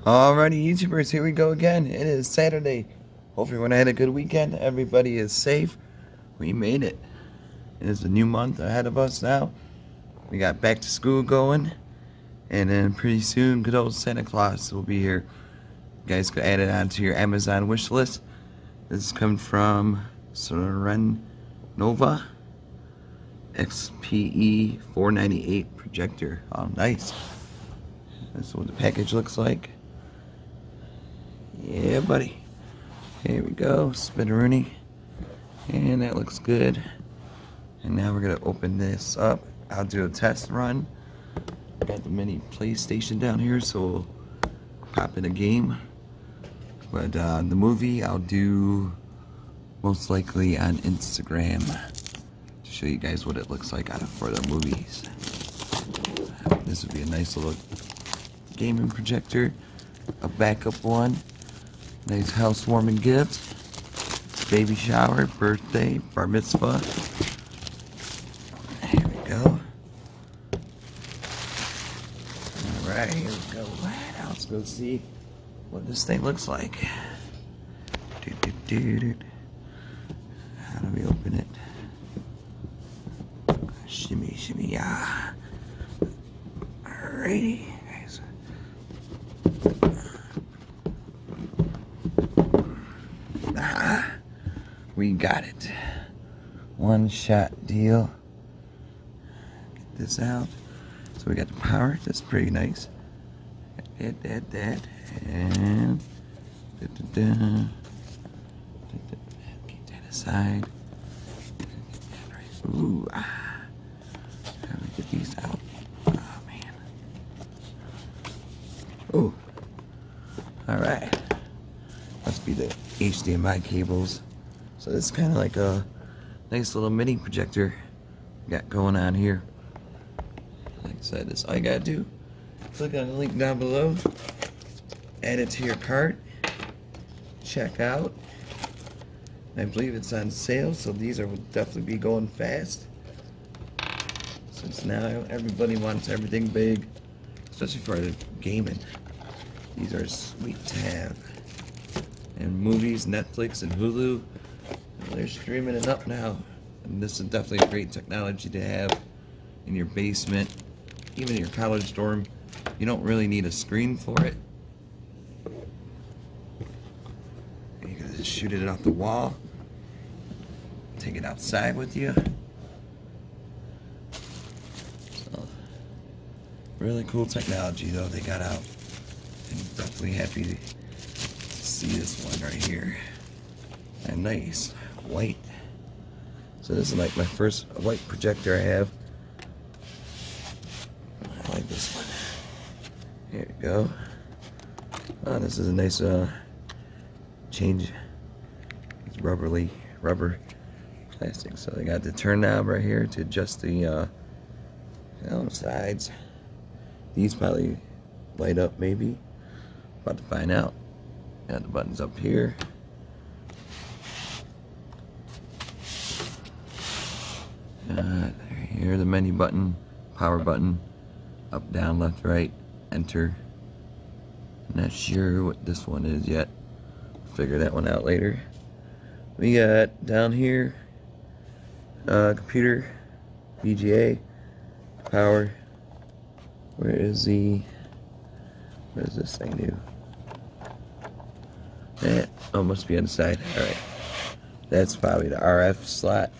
Alrighty, YouTubers, here we go again. It is Saturday. Hope everyone had a good weekend. Everybody is safe. We made it. It is a new month ahead of us now. We got back to school going. And then pretty soon, good old Santa Claus will be here. You guys could add it onto your Amazon wish list. This is coming from Crenova XPE 498 Projector. Oh, nice. That's what the package looks like. Yeah, buddy. Here we go. Spinneroonie. And that looks good. And now we're going to open this up. I'll do a test run. Got the mini PlayStation down here, so we'll pop in a game. But the movie I'll do most likely on Instagram to show you guys what it looks like for the movies. This would be a nice little gaming projector, a backup one, nice housewarming gift, baby shower, birthday, bar mitzvah. Here we go. Alright, here we go. Now let's go see what this thing looks like. How do we open it? Shimmy, shimmy, yeah. Alrighty. We got it. One shot deal. Get this out. So we got the power. That's pretty nice. That. And keep that aside. Ooh. How do we get these out? Oh man. Ooh. Alright. Must be the HDMI cables. So this is kind of like a nice little mini projector we got going on here. Like I said, that's all you gotta do. Click on the link down below, add it to your cart, check out. I believe it's on sale, so these will definitely be going fast. Since now everybody wants everything big, especially for the gaming. These are sweet to have. And movies, Netflix and Hulu, they're streaming it up now. And this is definitely a great technology to have in your basement, even in your college dorm. You don't really need a screen for it. You can just shoot it off the wall, take it outside with you. So, really cool technology though they got out. I'm definitely happy to see this one right here. And nice white. So this is like my first white projector I have. I like this one. Here we go. Oh, this is a nice change. It's rubber plastic. So they got the turn knob right here to adjust the sides. These probably light up maybe. About to find out. Got the buttons up here. Here the menu button, power button, up, down, left, right, enter. Not sure what this one is yet. Figure that one out later. We got down here computer, VGA, power. What does this thing do? Oh, must be on the side. Alright. That's probably the RF slot.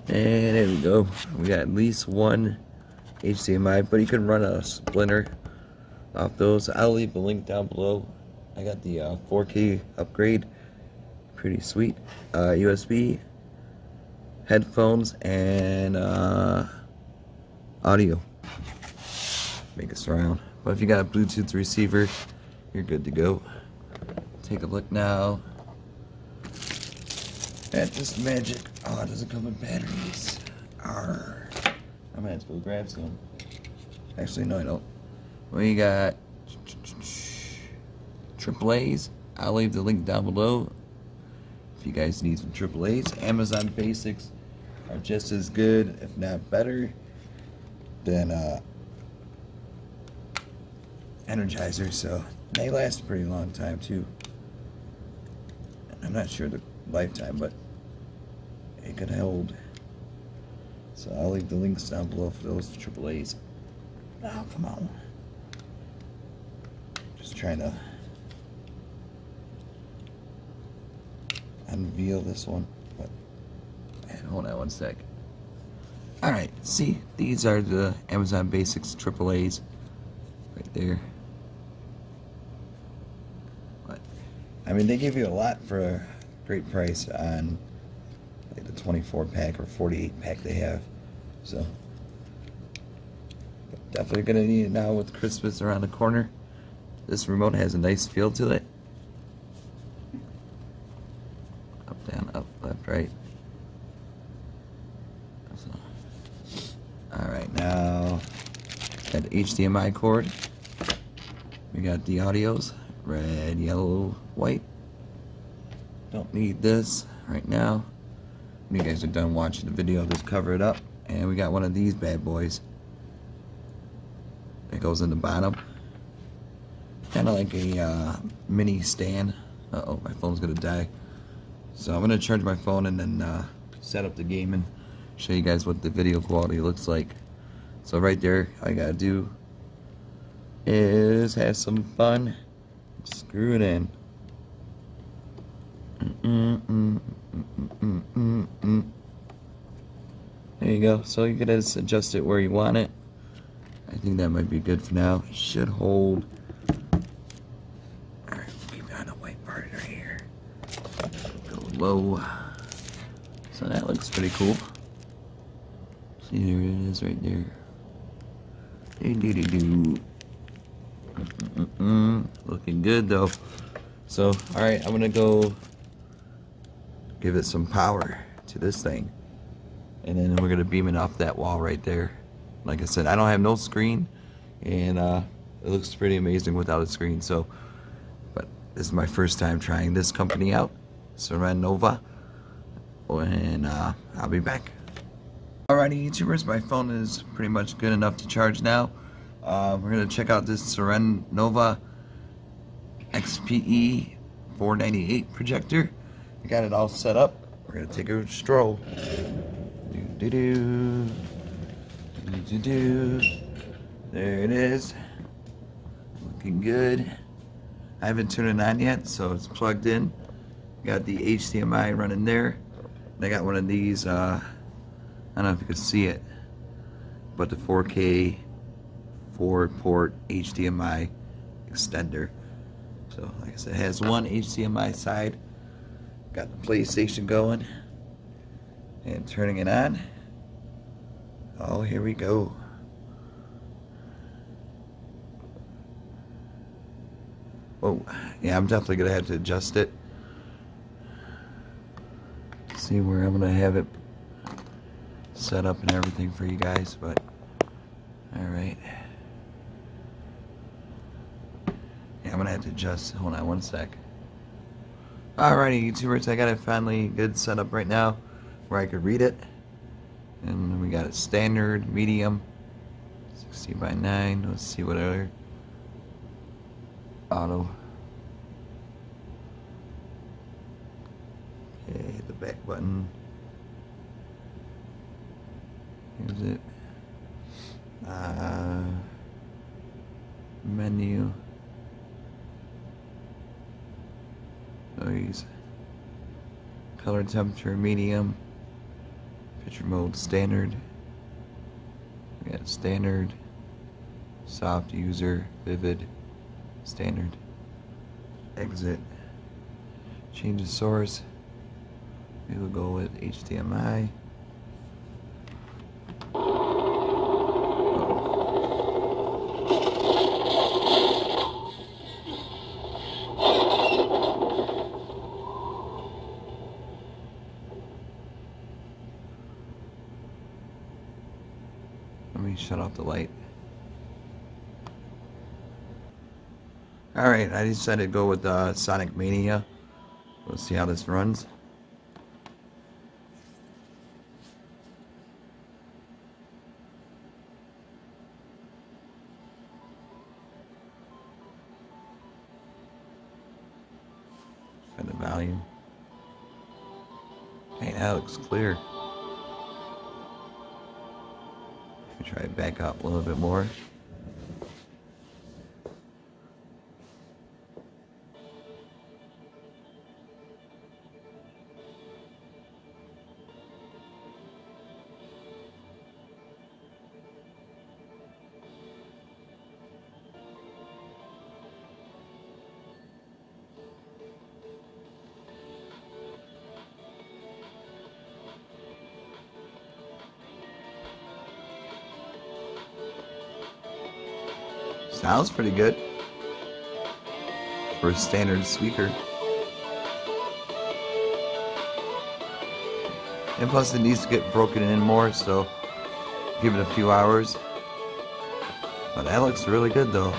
And there we go. We got at least one HDMI, but you can run a splinter off those. I'll leave a link down below. I got the 4K upgrade. Pretty sweet. USB, headphones, and audio. Make a surround. But if you got a Bluetooth receiver, you're good to go. Take a look now at this magic. Oh, it doesn't come with batteries. Arr. I'm gonna have to go grab some. Actually, no, I don't. We got AAAs. I'll leave the link down below if you guys need some AAAs. Amazon Basics are just as good, if not better, than Energizer. So They last a pretty long time too. I'm not sure the lifetime, but it could hold. So I'll leave the links down below for those AAAs. Oh, come on. Just trying to unveil this one. But hold on one sec. Alright, see, these are the Amazon Basics AAAs right there. But I mean, they give you a lot for a great price on like the 24 pack or 48 pack they have. So definitely gonna need it now with Christmas around the corner. This remote has a nice feel to it. Up, down, up, left, right. So, alright, now got the HDMI cord. We got the audios, red, yellow, white. Don't need this right now. When you guys are done watching the video, just cover it up. And we got one of these bad boys that goes in the bottom. Kind of like a mini stand. Uh-oh, my phone's gonna die. So I'm gonna charge my phone and then set up the game and show you guys what the video quality looks like. So right there, all you gotta do is have some fun. Screw it in. There you go. So you can just adjust it where you want it. I think that might be good for now. It should hold. Alright, keep it on the white part right here. Go low. So that looks pretty cool. See, there it is right there. Looking good though. So, alright, I'm gonna go give it some power to this thing. And then we're gonna beam it off that wall right there. Like I said, I don't have no screen, and it looks pretty amazing without a screen. So, but this is my first time trying this company out, Crenova, and I'll be back. Alrighty, YouTubers, my phone is pretty much good enough to charge now. We're gonna check out this Crenova XPE 498 projector. I got it all set up. We're gonna take a stroll. There it is. Looking good. I haven't turned it on yet, so it's plugged in. Got the HDMI running there. And I got one of these, I don't know if you can see it, but the 4K 4-port HDMI extender. So like I said, it has one HDMI side. Got the PlayStation going and turning it on. Oh, here we go. Oh, yeah, I'm definitely gonna have to adjust it. See where I'm gonna have it set up and everything for you guys, but alright. Yeah, I'm gonna have to adjust. Hold on one sec. Alrighty, YouTubers, I got it finally good set up right now where I could read it. And we got it standard, medium, 60:9. Let's see what other auto. Okay, hit the back button. Here's it. Menu. Noise. Color temperature, medium. Picture mode, standard. We got standard, soft, user, vivid, standard. Exit. Change the source. We will go with HDMI. Let me shut off the light. Alright, I decided to go with Sonic Mania. Let's see how this runs. volume. Hey, that looks clear. Try to back up a little bit more. Sounds pretty good for a standard speaker. And plus it needs to get broken in more, so give it a few hours. But that looks really good though.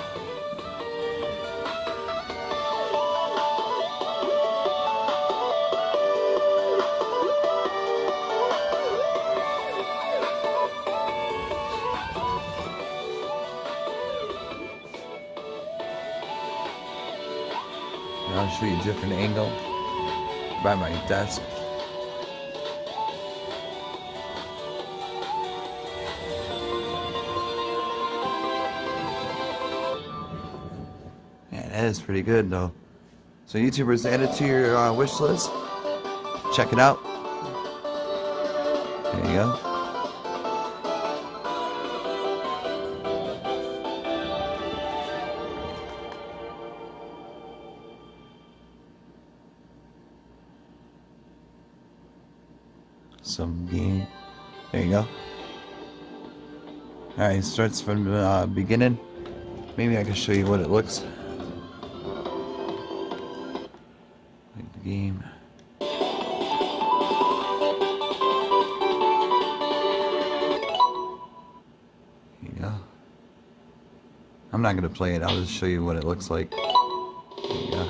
I'll show you a different angle by my desk. Yeah, that is pretty good though. So YouTubers, add it to your wish list. Check it out. There you go. Some game. There you go. Alright, it starts from the beginning. Maybe I can show you what it looks like. The game. There you go. I'm not going to play it, I'll just show you what it looks like. There you go.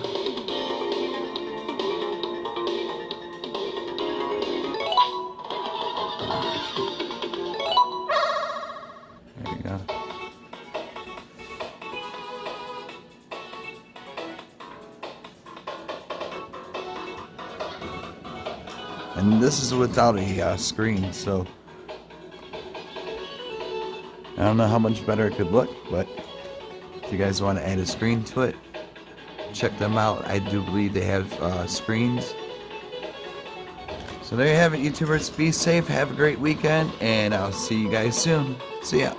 And this is without a screen, so I don't know how much better it could look, but if you guys want to add a screen to it, check them out. I do believe they have screens. So there you have it, YouTubers. Be safe, have a great weekend, and I'll see you guys soon. See ya.